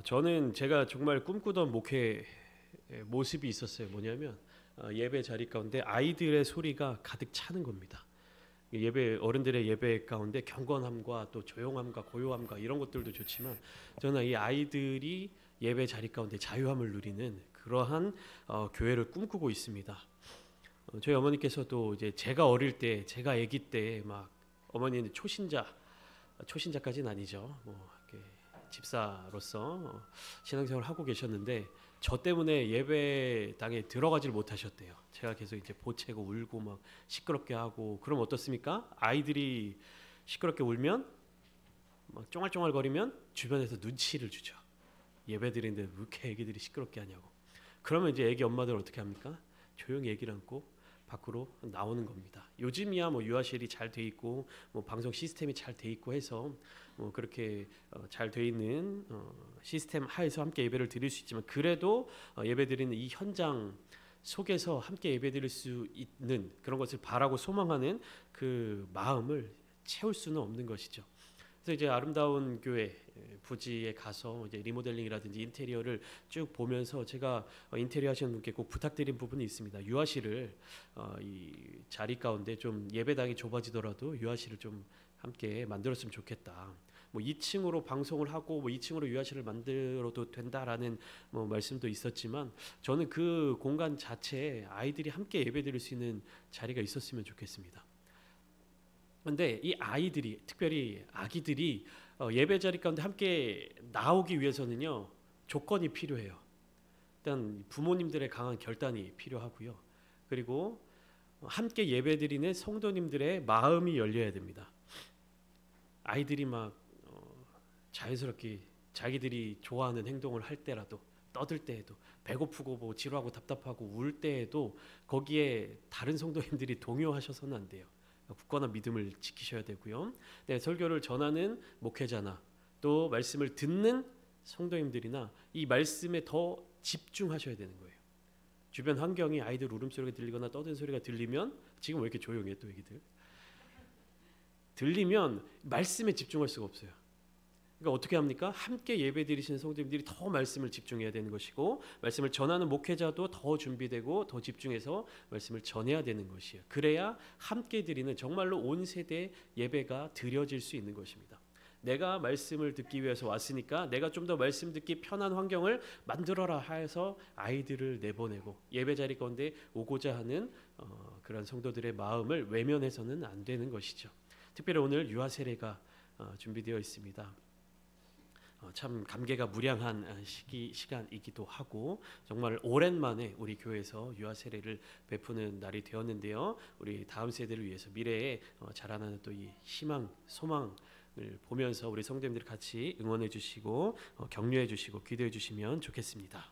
저는 제가 정말 꿈꾸던 목회 모습이 있었어요. 뭐냐면 예배 자리 가운데 아이들의 소리가 가득 차는 겁니다. 예배 어른들의 예배 가운데 경건함과 또 조용함과 고요함과 이런 것들도 좋지만 저는 이 아이들이 예배 자리 가운데 자유함을 누리는 그러한 교회를 꿈꾸고 있습니다. 저희 어머니께서도 이제 제가 어릴 때, 제가 아기 때 막 어머니는 초신자까지는 아니죠. 뭐 이렇게 집사로서 신앙생활을 하고 계셨는데 저 때문에 예배당에 들어가질 못하셨대요. 제가 계속 이제 보채고 울고 막 시끄럽게 하고. 그럼 어떻습니까? 아이들이 시끄럽게 울면 막 쫑알쫑알거리면 주변에서 눈치를 주죠. 예배 드리는데 왜 이렇게 애기들이 시끄럽게 하냐고. 그러면 이제 애기 엄마들 어떻게 합니까? 조용히 애기를 안고 밖으로 나오는 겁니다. 요즘이야 뭐 유아실이 잘 돼 있고 뭐 방송 시스템이 잘 돼 있고 해서 뭐 그렇게 잘 돼 있는 시스템 하에서 함께 예배를 드릴 수 있지만 그래도 예배 드리는 이 현장 속에서 함께 예배 드릴 수 있는 그런 것을 바라고 소망하는 그 마음을 채울 수는 없는 것이죠. 그래서 이제 아름다운 교회 부지에 가서 이제 리모델링이라든지 인테리어를 쭉 보면서 제가 인테리어 하시는 분께 꼭 부탁드린 부분이 있습니다. 유아실을 이 자리 가운데 좀 예배당이 좁아지더라도 유아실을 좀 함께 만들었으면 좋겠다. 뭐 2층으로 방송을 하고 뭐 2층으로 유아실을 만들어도 된다라는 뭐 말씀도 있었지만 저는 그 공간 자체에 아이들이 함께 예배드릴 수 있는 자리가 있었으면 좋겠습니다. 그런데 이 아이들이 특별히 아기들이 예배 자리 가운데 함께 나오기 위해서는요 조건이 필요해요. 일단 부모님들의 강한 결단이 필요하고요. 그리고 함께 예배드리는 성도님들의 마음이 열려야 됩니다. 아이들이 막 자연스럽게 자기들이 좋아하는 행동을 할 때라도 떠들 때에도 배고프고 뭐 지루하고 답답하고 울 때에도 거기에 다른 성도님들이 동요하셔서는 안 돼요. 굳건한 믿음을 지키셔야 되고요. 네, 설교를 전하는 목회자나 또 말씀을 듣는 성도님들이나 이 말씀에 더 집중하셔야 되는 거예요. 주변 환경이 아이들 울음소리가 들리거나 떠드는 소리가 들리면 지금 왜 이렇게 조용해 또 애기들 들리면 말씀에 집중할 수가 없어요. 그러니까 어떻게 합니까? 함께 예배 드리시는 성도님들이 더 말씀을 집중해야 되는 것이고 말씀을 전하는 목회자도 더 준비되고 더 집중해서 말씀을 전해야 되는 것이에요. 그래야 함께 드리는 정말로 온 세대 예배가 드려질 수 있는 것입니다. 내가 말씀을 듣기 위해서 왔으니까 내가 좀 더 말씀 듣기 편한 환경을 만들어라 해서 아이들을 내보내고 예배 자리 가운데 오고자 하는 그런 성도들의 마음을 외면해서는 안 되는 것이죠. 특별히 오늘 유아 세례가 준비되어 있습니다. 참 감개가 무량한 시간이기도 하고 정말 오랜만에 우리 교회에서 유아 세례를 베푸는 날이 되었는데요. 우리 다음 세대를 위해서 미래에 자라나는 또 이 희망, 소망을 보면서 우리 성도님들 같이 응원해 주시고 격려해 주시고 기도해 주시면 좋겠습니다.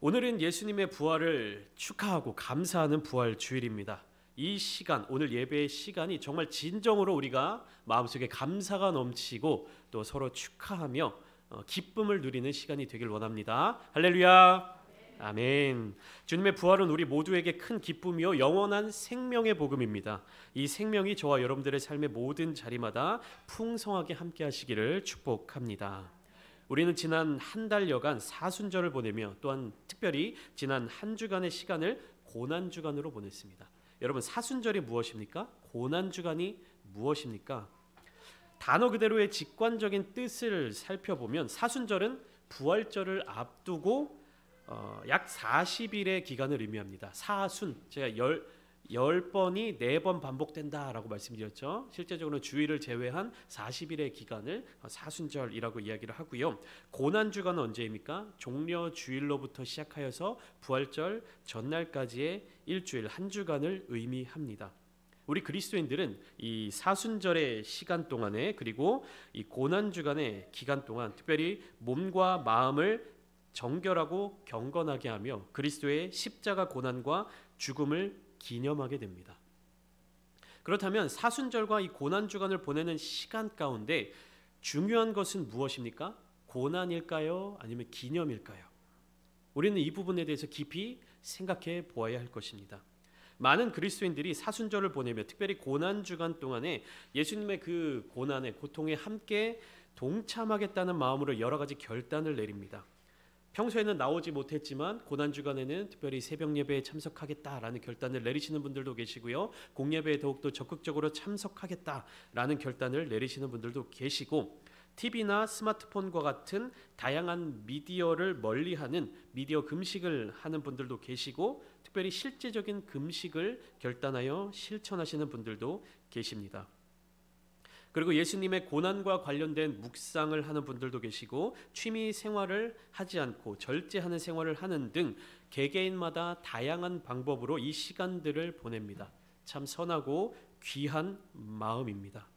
오늘은 예수님의 부활을 축하하고 감사하는 부활 주일입니다. 이 시간, 오늘 예배의 시간이 정말 진정으로 우리가 마음속에 감사가 넘치고 또 서로 축하하며 기쁨을 누리는 시간이 되길 원합니다. 할렐루야. 아멘. 주님의 부활은 우리 모두에게 큰 기쁨이요 영원한 생명의 복음입니다. 이 생명이 저와 여러분들의 삶의 모든 자리마다 풍성하게 함께 하시기를 축복합니다. 우리는 지난 한 달여간 사순절을 보내며 또한 특별히 지난 한 주간의 시간을 고난주간으로 보냈습니다. 여러분 사순절이 무엇입니까? 고난주간이 무엇입니까? 단어 그대로의 직관적인 뜻을 살펴보면 사순절은 부활절을 앞두고 약 40일의 기간을 의미합니다. 사순, 제가 10번이 4번 반복된다라고 말씀드렸죠. 실제적으로 주일을 제외한 40일의 기간을 사순절이라고 이야기를 하고요. 고난주간은 언제입니까? 종려주일로부터 시작하여서 부활절 전날까지의 일주일 한 주간을 의미합니다. 우리 그리스도인들은 이 사순절의 시간 동안에 그리고 이 고난주간의 기간 동안 특별히 몸과 마음을 정결하고 경건하게 하며 그리스도의 십자가 고난과 죽음을 기념하게 됩니다. 그렇다면 사순절과 이 고난주간을 보내는 시간 가운데 중요한 것은 무엇입니까? 고난일까요? 아니면 기념일까요? 우리는 이 부분에 대해서 깊이 생각해 보아야 할 것입니다. 많은 그리스도인들이 사순절을 보내며 특별히 고난주간 동안에 예수님의 그 고난의 고통에 함께 동참하겠다는 마음으로 여러 가지 결단을 내립니다. 평소에는 나오지 못했지만 고난주간에는 특별히 새벽 예배에 참석하겠다라는 결단을 내리시는 분들도 계시고요. 공예배에 더욱더 적극적으로 참석하겠다라는 결단을 내리시는 분들도 계시고, TV나 스마트폰과 같은 다양한 미디어를 멀리하는 미디어 금식을 하는 분들도 계시고, 특별히 실제적인 금식을 결단하여 실천하시는 분들도 계십니다. 그리고 예수님의 고난과 관련된 묵상을 하는 분들도 계시고, 취미 생활을 하지 않고 절제하는 생활을 하는 등 개개인마다 다양한 방법으로 이 시간들을 보냅니다. 참 선하고 귀한 마음입니다.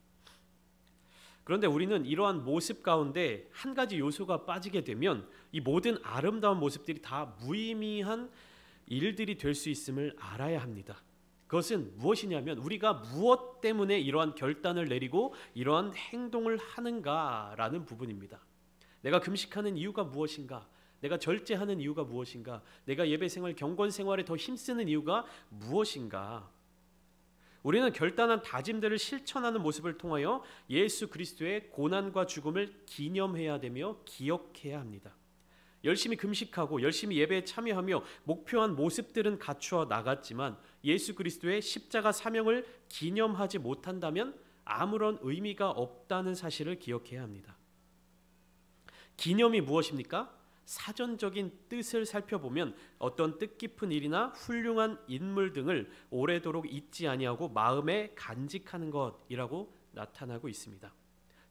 그런데 우리는 이러한 모습 가운데 한 가지 요소가 빠지게 되면 이 모든 아름다운 모습들이 다 무의미한 일들이 될 수 있음을 알아야 합니다. 그것은 무엇이냐면, 우리가 무엇 때문에 이러한 결단을 내리고 이러한 행동을 하는가라는 부분입니다. 내가 금식하는 이유가 무엇인가? 내가 절제하는 이유가 무엇인가? 내가 예배생활, 경건생활에 더 힘쓰는 이유가 무엇인가? 우리는 결단한 다짐들을 실천하는 모습을 통하여 예수 그리스도의 고난과 죽음을 기념해야 되며 기억해야 합니다. 열심히 금식하고 열심히 예배에 참여하며 목표한 모습들은 갖추어 나갔지만 예수 그리스도의 십자가 사명을 기념하지 못한다면 아무런 의미가 없다는 사실을 기억해야 합니다. 기념이 무엇입니까? 사전적인 뜻을 살펴보면 어떤 뜻깊은 일이나 훌륭한 인물 등을 오래도록 잊지 아니하고 마음에 간직하는 것이라고 나타나고 있습니다.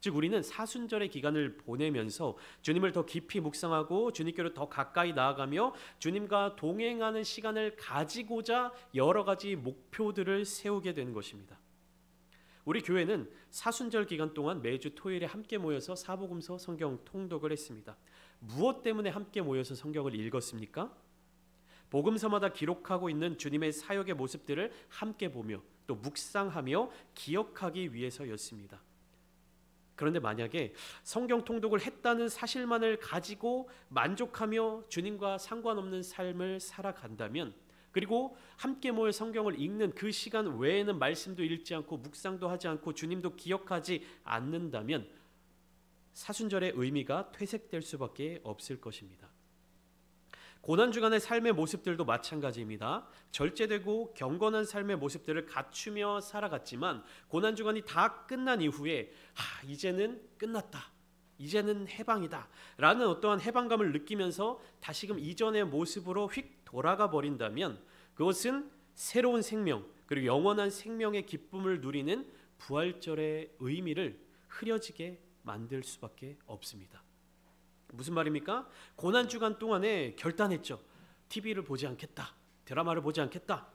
즉, 우리는 사순절의 기간을 보내면서 주님을 더 깊이 묵상하고 주님께로 더 가까이 나아가며 주님과 동행하는 시간을 가지고자 여러 가지 목표들을 세우게 되는 것입니다. 우리 교회는 사순절 기간 동안 매주 토요일에 함께 모여서 사복음서 성경 통독을 했습니다. 무엇 때문에 함께 모여서 성경을 읽었습니까? 복음서마다 기록하고 있는 주님의 사역의 모습들을 함께 보며 또 묵상하며 기억하기 위해서였습니다. 그런데 만약에 성경 통독을 했다는 사실만을 가지고 만족하며 주님과 상관없는 삶을 살아간다면, 그리고 함께 모여 성경을 읽는 그 시간 외에는 말씀도 읽지 않고 묵상도 하지 않고 주님도 기억하지 않는다면 사순절의 의미가 퇴색될 수밖에 없을 것입니다. 고난주간의 삶의 모습들도 마찬가지입니다. 절제되고 경건한 삶의 모습들을 갖추며 살아갔지만 고난주간이 다 끝난 이후에 이제는 끝났다, 이제는 해방이다 라는 어떠한 해방감을 느끼면서 다시금 이전의 모습으로 휙 돌아가 버린다면 그것은 새로운 생명, 그리고 영원한 생명의 기쁨을 누리는 부활절의 의미를 흐려지게 만들 수밖에 없습니다. 무슨 말입니까? 고난주간 동안에 결단했죠. TV를 보지 않겠다, 드라마를 보지 않겠다.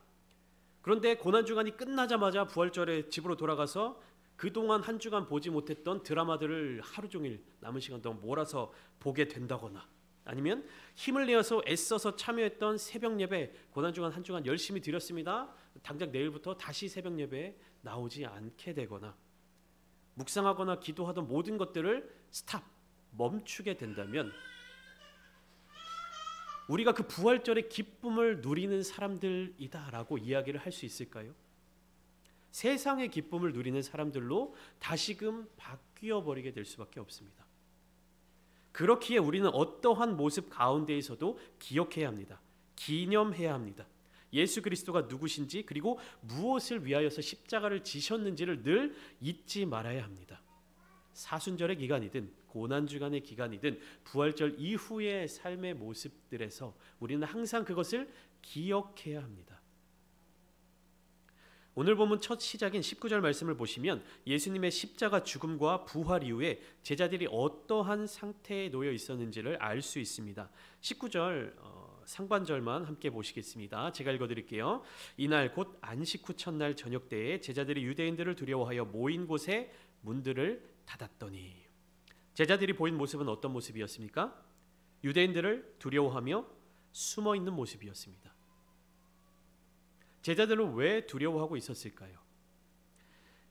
그런데 고난주간이 끝나자마자 부활절에 집으로 돌아가서 그동안 한 주간 보지 못했던 드라마들을 하루 종일 남은 시간 동안 몰아서 보게 된다거나, 아니면 힘을 내어서 애써서 참여했던 새벽 예배, 고난주간 한 주간 열심히 드렸습니다, 당장 내일부터 다시 새벽 예배에 나오지 않게 되거나, 묵상하거나 기도하던 모든 것들을 멈추게 된다면 우리가 그 부활절의 기쁨을 누리는 사람들이다라고 이야기를 할 수 있을까요? 세상의 기쁨을 누리는 사람들로 다시금 바뀌어 버리게 될 수밖에 없습니다. 그렇기에 우리는 어떠한 모습 가운데에서도 기억해야 합니다. 기념해야 합니다. 예수 그리스도가 누구신지, 그리고 무엇을 위하여서 십자가를 지셨는지를 늘 잊지 말아야 합니다. 사순절의 기간이든 고난주간의 기간이든 부활절 이후의 삶의 모습들에서 우리는 항상 그것을 기억해야 합니다. 오늘 본문 첫 시작인 19절 말씀을 보시면 예수님의 십자가 죽음과 부활 이후에 제자들이 어떠한 상태에 놓여 있었는지를 알 수 있습니다. 19절 상반절만 함께 보시겠습니다. 제가 읽어드릴게요. 이날 곧 안식 후 첫날 저녁 때에 제자들이 유대인들을 두려워하여 모인 곳에 문들을 닫았더니. 제자들이 보인 모습은 어떤 모습이었습니까? 유대인들을 두려워하며 숨어 있는 모습이었습니다. 제자들은 왜 두려워하고 있었을까요?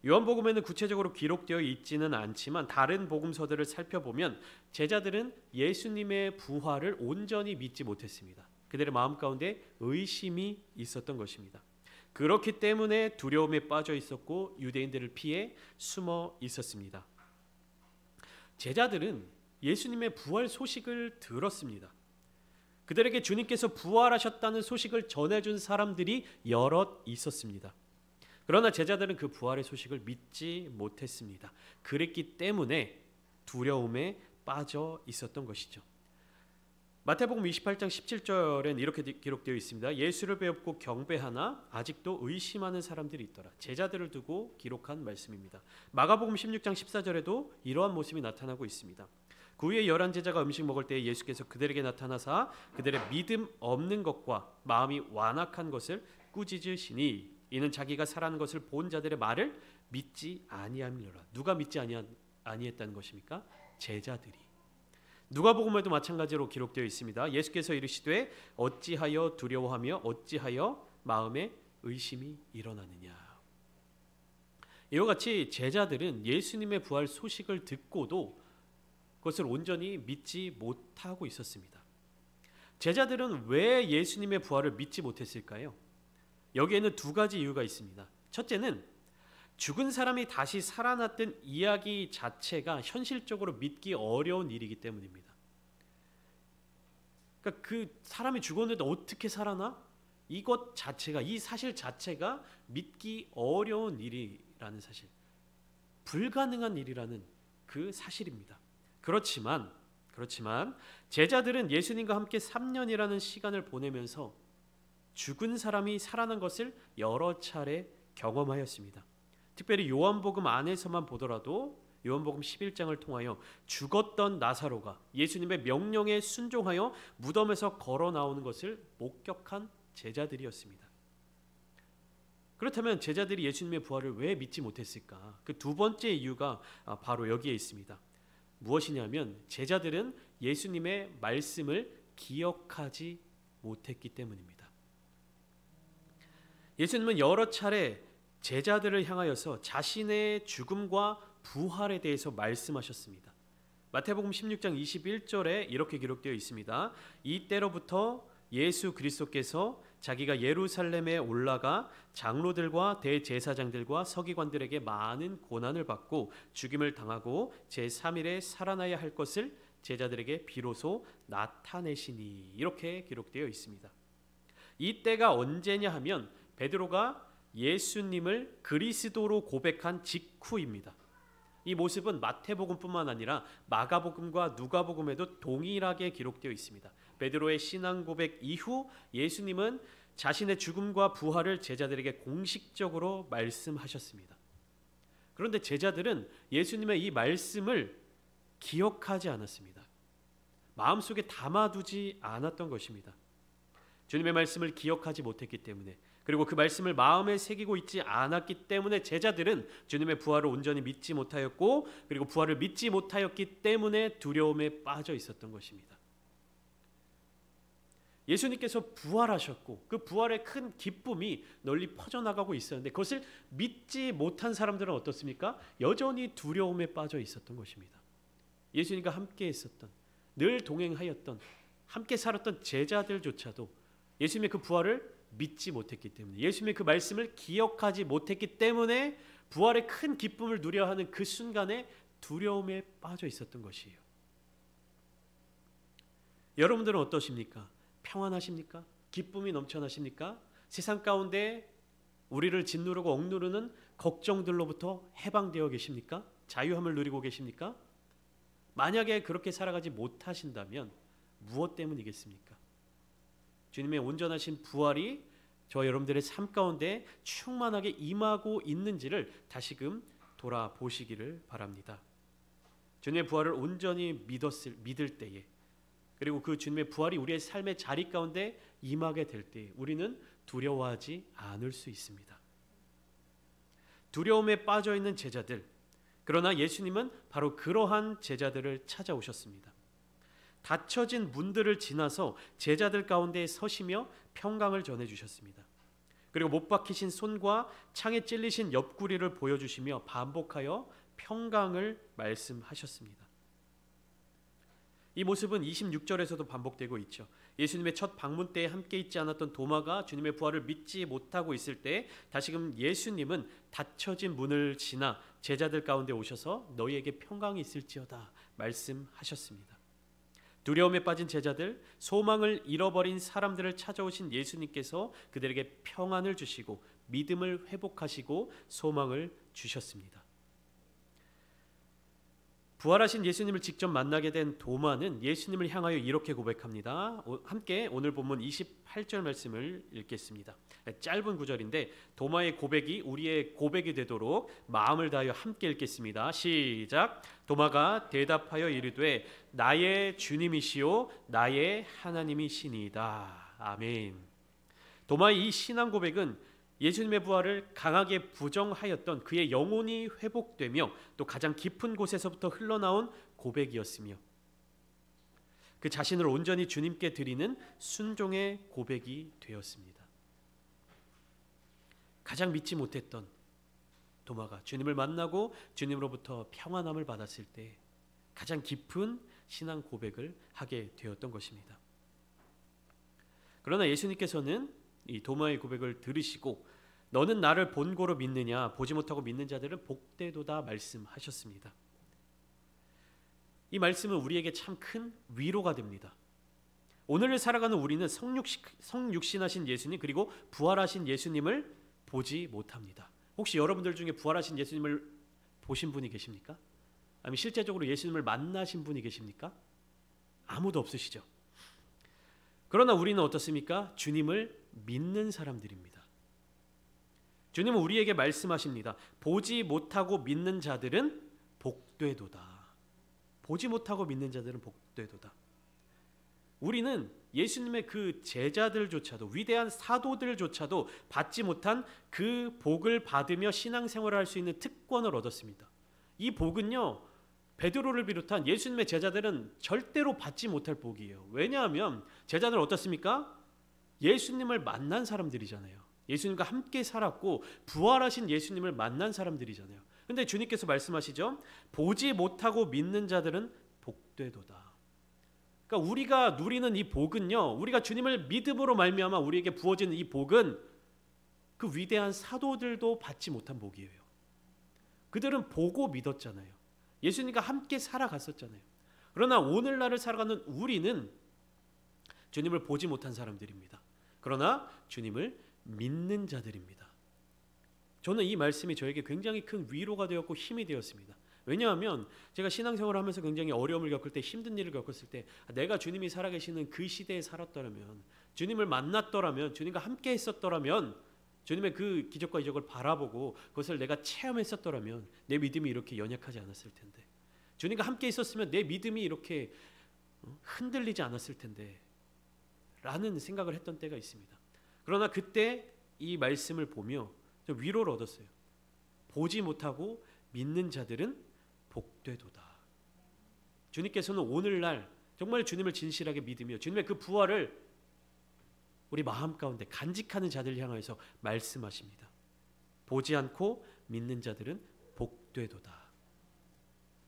요한복음에는 구체적으로 기록되어 있지는 않지만 다른 복음서들을 살펴보면 제자들은 예수님의 부활을 온전히 믿지 못했습니다. 그들의 마음 가운데 의심이 있었던 것입니다. 그렇기 때문에 두려움에 빠져 있었고 유대인들을 피해 숨어 있었습니다. 제자들은 예수님의 부활 소식을 들었습니다. 그들에게 주님께서 부활하셨다는 소식을 전해준 사람들이 여럿 있었습니다. 그러나 제자들은 그 부활의 소식을 믿지 못했습니다. 그랬기 때문에 두려움에 빠져 있었던 것이죠. 마태복음 28장 17절엔 이렇게 기록되어 있습니다. 예수를 배웁고 경배하나 아직도 의심하는 사람들이 있더라. 제자들을 두고 기록한 말씀입니다. 마가복음 16장 14절에도 이러한 모습이 나타나고 있습니다. 그 후에 11 제자가 음식 먹을 때에 예수께서 그들에게 나타나사 그들의 믿음 없는 것과 마음이 완악한 것을 꾸짖으시니 이는 자기가 살아난 것을 본 자들의 말을 믿지 아니함이로라. 누가 믿지 아니했다는 것입니까? 제자들이. 누가복음에도 마찬가지로 기록되어 있습니다. 예수께서 이르시되 어찌하여 두려워하며 어찌하여 마음에 의심이 일어나느냐. 이와 같이 제자들은 예수님의 부활 소식을 듣고도 그것을 온전히 믿지 못하고 있었습니다. 제자들은 왜 예수님의 부활을 믿지 못했을까요? 여기에는 두 가지 이유가 있습니다. 첫째는 죽은 사람이 다시 살아났던 이야기 자체가 현실적으로 믿기 어려운 일이기 때문입니다. 그러니까 그 사람이 죽었는데 어떻게 살아나? 이것 자체가, 이 사실 자체가 믿기 어려운 일이라는 사실, 불가능한 일이라는 그 사실입니다. 그렇지만 제자들은 예수님과 함께 3년이라는 시간을 보내면서 죽은 사람이 살아난 것을 여러 차례 경험하였습니다. 특별히 요한복음 안에서만 보더라도 요한복음 11장을 통하여 죽었던 나사로가 예수님의 명령에 순종하여 무덤에서 걸어 나오는 것을 목격한 제자들이었습니다. 그렇다면 제자들이 예수님의 부활을 왜 믿지 못했을까? 그 두 번째 이유가 바로 여기에 있습니다. 무엇이냐면 제자들은 예수님의 말씀을 기억하지 못했기 때문입니다. 예수님은 여러 차례 제자들을 향하여서 자신의 죽음과 부활에 대해서 말씀하셨습니다. 마태복음 16장 21절에 이렇게 기록되어 있습니다. 이때로부터 예수 그리스도께서 자기가 예루살렘에 올라가 장로들과 대제사장들과 서기관들에게 많은 고난을 받고 죽임을 당하고 제3일에 살아나야 할 것을 제자들에게 비로소 나타내시니 이렇게 기록되어 있습니다. 이때가 언제냐 하면 베드로가 예수님을 그리스도로 고백한 직후입니다. 이 모습은 마태복음뿐만 아니라 마가복음과 누가복음에도 동일하게 기록되어 있습니다. 베드로의 신앙 고백 이후 예수님은 자신의 죽음과 부활을 제자들에게 공식적으로 말씀하셨습니다. 그런데 제자들은 예수님의 이 말씀을 기억하지 않았습니다. 마음속에 담아두지 않았던 것입니다. 주님의 말씀을 기억하지 못했기 때문에, 그리고 그 말씀을 마음에 새기고 있지 않았기 때문에 제자들은 주님의 부활을 온전히 믿지 못하였고, 그리고 부활을 믿지 못하였기 때문에 두려움에 빠져 있었던 것입니다. 예수님께서 부활하셨고 그 부활의 큰 기쁨이 널리 퍼져나가고 있었는데 그것을 믿지 못한 사람들은 어떻습니까? 여전히 두려움에 빠져 있었던 것입니다. 예수님과 함께 있었던, 늘 동행하였던, 함께 살았던 제자들조차도 예수님의 그 부활을 믿지 못했기 때문에, 예수님의 그 말씀을 기억하지 못했기 때문에 부활의 큰 기쁨을 누려 하는 그 순간에 두려움에 빠져 있었던 것이에요. 여러분들은 어떠십니까? 평안하십니까? 기쁨이 넘쳐나십니까? 세상 가운데 우리를 짓누르고 억누르는 걱정들로부터 해방되어 계십니까? 자유함을 누리고 계십니까? 만약에 그렇게 살아가지 못하신다면 무엇 때문이겠습니까? 주님의 온전하신 부활이 저 여러분들의 삶 가운데 충만하게 임하고 있는지를 다시금 돌아보시기를 바랍니다. 주님의 부활을 온전히 믿을 때에, 그리고 그 주님의 부활이 우리의 삶의 자리 가운데 임하게 될 때에 우리는 두려워하지 않을 수 있습니다. 두려움에 빠져 있는 제자들, 그러나 예수님은 바로 그러한 제자들을 찾아오셨습니다. 닫혀진 문들을 지나서 제자들 가운데 서시며 평강을 전해주셨습니다. 그리고 못 박히신 손과 창에 찔리신 옆구리를 보여주시며 반복하여 평강을 말씀하셨습니다. 이 모습은 26절에서도 반복되고 있죠. 예수님의 첫 방문 때에 함께 있지 않았던 도마가 주님의 부활을 믿지 못하고 있을 때 다시금 예수님은 닫혀진 문을 지나 제자들 가운데 오셔서 너희에게 평강이 있을지어다 말씀하셨습니다. 두려움에 빠진 제자들, 소망을 잃어버린 사람들을 찾아오신 예수님께서 그들에게 평안을 주시고 믿음을 회복하시고 소망을 주셨습니다. 부활하신 예수님을 직접 만나게 된 도마는 예수님을 향하여 이렇게 고백합니다. 함께 오늘 본문 28절 말씀을 읽겠습니다. 짧은 구절인데 도마의 고백이 우리의 고백이 되도록 마음을 다하여 함께 읽겠습니다. 시작. 도마가 대답하여 이르되 나의 주님이시요 나의 하나님이시니이다. 아멘. 도마의 이 신앙 고백은 예수님의 부활을 강하게 부정하였던 그의 영혼이 회복되며 또 가장 깊은 곳에서부터 흘러나온 고백이었으며 그 자신을 온전히 주님께 드리는 순종의 고백이 되었습니다. 가장 믿지 못했던 도마가 주님을 만나고 주님으로부터 평안함을 받았을 때 가장 깊은 신앙 고백을 하게 되었던 것입니다. 그러나 예수님께서는 이 도마의 고백을 들으시고 너는 나를 본고로 믿느냐 보지 못하고 믿는 자들은 복되도다 말씀하셨습니다. 이 말씀은 우리에게 참 큰 위로가 됩니다. 오늘을 살아가는 우리는 성육신하신 예수님 그리고 부활하신 예수님을 보지 못합니다. 혹시 여러분들 중에 부활하신 예수님을 보신 분이 계십니까? 아니면 실제적으로 예수님을 만나신 분이 계십니까? 아무도 없으시죠. 그러나 우리는 어떻습니까? 주님을 믿는 사람들입니다. 주님은 우리에게 말씀하십니다. 보지 못하고 믿는 자들은 복되도다. 보지 못하고 믿는 자들은 복되도다. 우리는 예수님의 그 제자들조차도 위대한 사도들조차도 받지 못한 그 복을 받으며 신앙생활을 할 수 있는 특권을 얻었습니다. 이 복은요, 베드로를 비롯한 예수님의 제자들은 절대로 받지 못할 복이에요. 왜냐하면 제자들은 어떻습니까? 예수님을 만난 사람들이잖아요. 예수님과 함께 살았고 부활하신 예수님을 만난 사람들이잖아요. 근데 주님께서 말씀하시죠. 보지 못하고 믿는 자들은 복되도다. 그러니까 우리가 누리는 이 복은요, 우리가 주님을 믿음으로 말미암아 우리에게 부어지는 이 복은 그 위대한 사도들도 받지 못한 복이에요. 그들은 보고 믿었잖아요. 예수님과 함께 살아갔었잖아요. 그러나 오늘날을 살아가는 우리는 주님을 보지 못한 사람들입니다. 그러나 주님을 믿는 자들입니다. 저는 이 말씀이 저에게 굉장히 큰 위로가 되었고 힘이 되었습니다. 왜냐하면 제가 신앙생활을 하면서 굉장히 어려움을 겪을 때, 힘든 일을 겪었을 때 내가 주님이 살아계시는 그 시대에 살았더라면, 주님을 만났더라면, 주님과 함께 했었더라면, 주님의 그 기적과 이적을 바라보고 그것을 내가 체험했었더라면 내 믿음이 이렇게 연약하지 않았을 텐데, 주님과 함께 있었으면 내 믿음이 이렇게 흔들리지 않았을 텐데 라는 생각을 했던 때가 있습니다. 그러나 그때 이 말씀을 보며 좀 위로를 얻었어요. 보지 못하고 믿는 자들은 복되도다. 주님께서는 오늘날 정말 주님을 진실하게 믿으며 주님의 그 부활을 우리 마음 가운데 간직하는 자들 향하여서 말씀하십니다. 보지 않고 믿는 자들은 복되도다.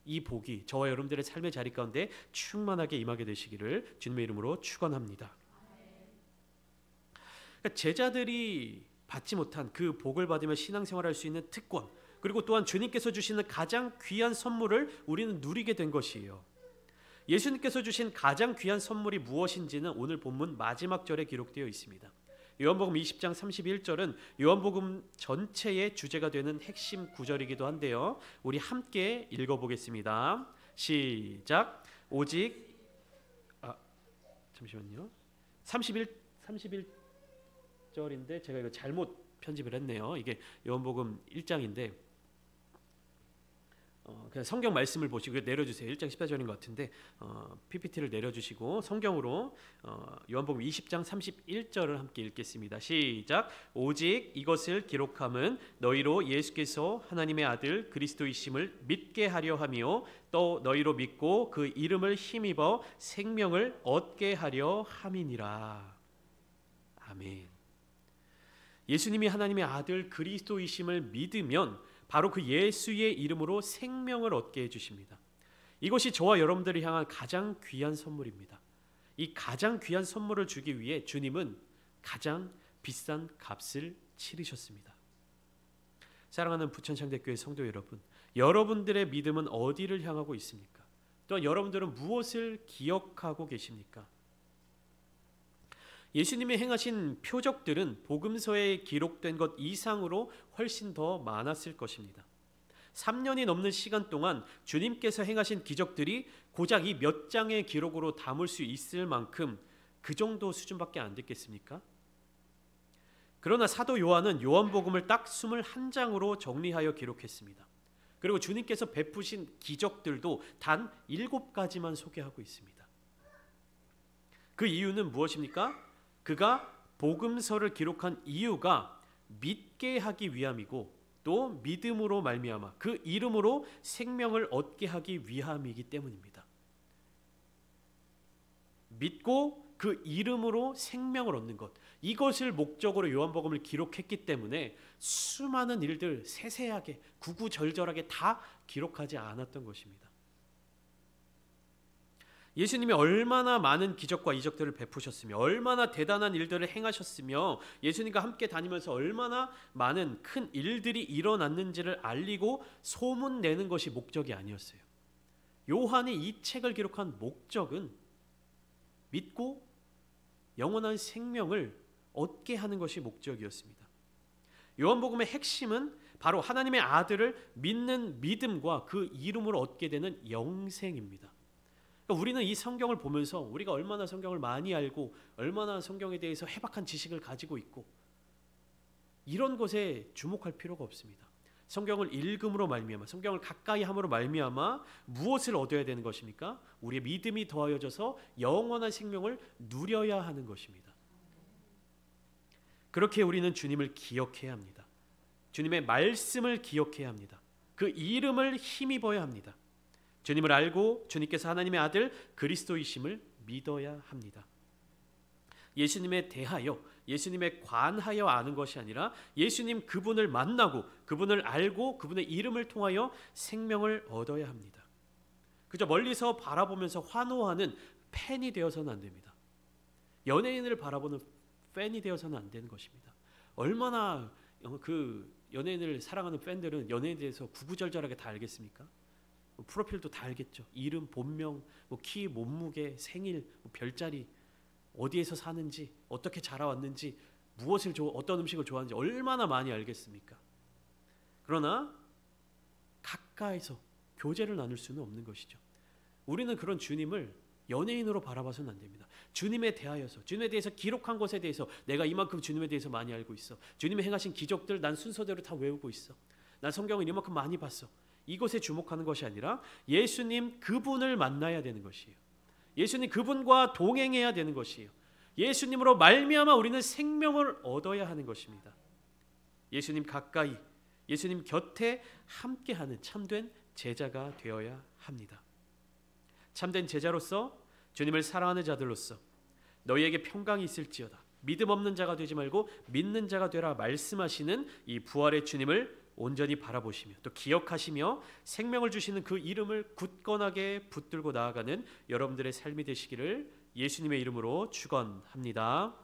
이 복이 저와 여러분들의 삶의 자리 가운데 충만하게 임하게 되시기를 주님의 이름으로 축원합니다. 제자들이 받지 못한 그 복을 받으며 신앙생활할 수 있는 특권, 그리고 또한 주님께서 주시는 가장 귀한 선물을 우리는 누리게 된 것이에요. 예수님께서 주신 가장 귀한 선물이 무엇인지는 오늘 본문 마지막 절에 기록되어 있습니다. 요한복음 20장 31절은 요한복음 전체의 주제가 되는 핵심 구절이기도 한데요. 우리 함께 읽어보겠습니다. 시작. 오직 잠시만요. 31절인데 제가 이거 잘못 편집을 했네요. 이게 요한복음 1장인데 그냥 성경 말씀을 보시고 내려주세요. 1장 14절인 것 같은데 PPT를 내려주시고 성경으로 요한복음 20장 31절을 함께 읽겠습니다. 시작. 오직 이것을 기록함은 너희로 예수께서 하나님의 아들 그리스도이심을 믿게 하려 하며 또 너희로 믿고 그 이름을 힘입어 생명을 얻게 하려 함이니라. 아멘. 예수님이 하나님의 아들 그리스도이심을 믿으면 바로 그 예수의 이름으로 생명을 얻게 해주십니다. 이것이 저와 여러분들을 향한 가장 귀한 선물입니다. 이 가장 귀한 선물을 주기 위해 주님은 가장 비싼 값을 치르셨습니다. 사랑하는 부천창대교회 성도 여러분, 여러분들의 믿음은 어디를 향하고 있습니까? 또한 여러분들은 무엇을 기억하고 계십니까? 예수님이 행하신 표적들은 복음서에 기록된 것 이상으로 훨씬 더 많았을 것입니다. 3년이 넘는 시간 동안 주님께서 행하신 기적들이 고작 이 몇 장의 기록으로 담을 수 있을 만큼 그 정도 수준밖에 안 됐겠습니까? 그러나 사도 요한은 요한복음을 딱 21장으로 정리하여 기록했습니다. 그리고 주님께서 베푸신 기적들도 단 7가지만 소개하고 있습니다. 그 이유는 무엇입니까? 그가 복음서를 기록한 이유가 믿게 하기 위함이고 또 믿음으로 말미암아 그 이름으로 생명을 얻게 하기 위함이기 때문입니다. 믿고 그 이름으로 생명을 얻는 것, 이것을 목적으로 요한복음을 기록했기 때문에 수많은 일들 세세하게 구구절절하게 다 기록하지 않았던 것입니다. 예수님이 얼마나 많은 기적과 이적들을 베푸셨으며 얼마나 대단한 일들을 행하셨으며 예수님과 함께 다니면서 얼마나 많은 큰 일들이 일어났는지를 알리고 소문내는 것이 목적이 아니었어요. 요한이 이 책을 기록한 목적은 믿고 영원한 생명을 얻게 하는 것이 목적이었습니다. 요한복음의 핵심은 바로 하나님의 아들을 믿는 믿음과 그 이름으로 얻게 되는 영생입니다. 그러니까 우리는 이 성경을 보면서 우리가 얼마나 성경을 많이 알고 얼마나 성경에 대해서 해박한 지식을 가지고 있고 이런 것에 주목할 필요가 없습니다. 성경을 읽음으로 말미암아 성경을 가까이 함으로 말미암아 무엇을 얻어야 되는 것입니까? 우리의 믿음이 더하여져서 영원한 생명을 누려야 하는 것입니다. 그렇게 우리는 주님을 기억해야 합니다. 주님의 말씀을 기억해야 합니다. 그 이름을 힘입어야 합니다. 주님을 알고 주님께서 하나님의 아들 그리스도이심을 믿어야 합니다. 예수님에 대하여 예수님에 관하여 아는 것이 아니라 예수님 그분을 만나고 그분을 알고 그분의 이름을 통하여 생명을 얻어야 합니다. 그저 멀리서 바라보면서 환호하는 팬이 되어서는 안 됩니다. 연예인을 바라보는 팬이 되어서는 안 되는 것입니다. 얼마나 그 연예인을 사랑하는 팬들은 연예인에 대해서 구구절절하게 다 알겠습니까? 프로필도 다 알겠죠. 이름, 본명, 키, 몸무게, 생일, 별자리, 어디에서 사는지, 어떻게 자라왔는지, 어떤 음식을 좋아하는지 얼마나 많이 알겠습니까? 그러나 가까이서 교제를 나눌 수는 없는 것이죠. 우리는 그런 주님을 연예인으로 바라봐서는 안 됩니다. 주님에 대하여서, 주님에 대해서 기록한 것에 대해서 내가 이만큼 주님에 대해서 많이 알고 있어. 주님이 행하신 기적들 난 순서대로 다 외우고 있어. 난 성경을 이만큼 많이 봤어. 이것에 주목하는 것이 아니라 예수님 그분을 만나야 되는 것이에요. 예수님 그분과 동행해야 되는 것이에요. 예수님으로 말미암아 우리는 생명을 얻어야 하는 것입니다. 예수님 가까이, 예수님 곁에 함께하는 참된 제자가 되어야 합니다. 참된 제자로서 주님을 사랑하는 자들로서 너희에게 평강이 있을지어다. 믿음 없는 자가 되지 말고 믿는 자가 되라 말씀하시는 이 부활의 주님을 온전히 바라보시며 또 기억하시며 생명을 주시는 그 이름을 굳건하게 붙들고 나아가는 여러분들의 삶이 되시기를 예수님의 이름으로 축원합니다.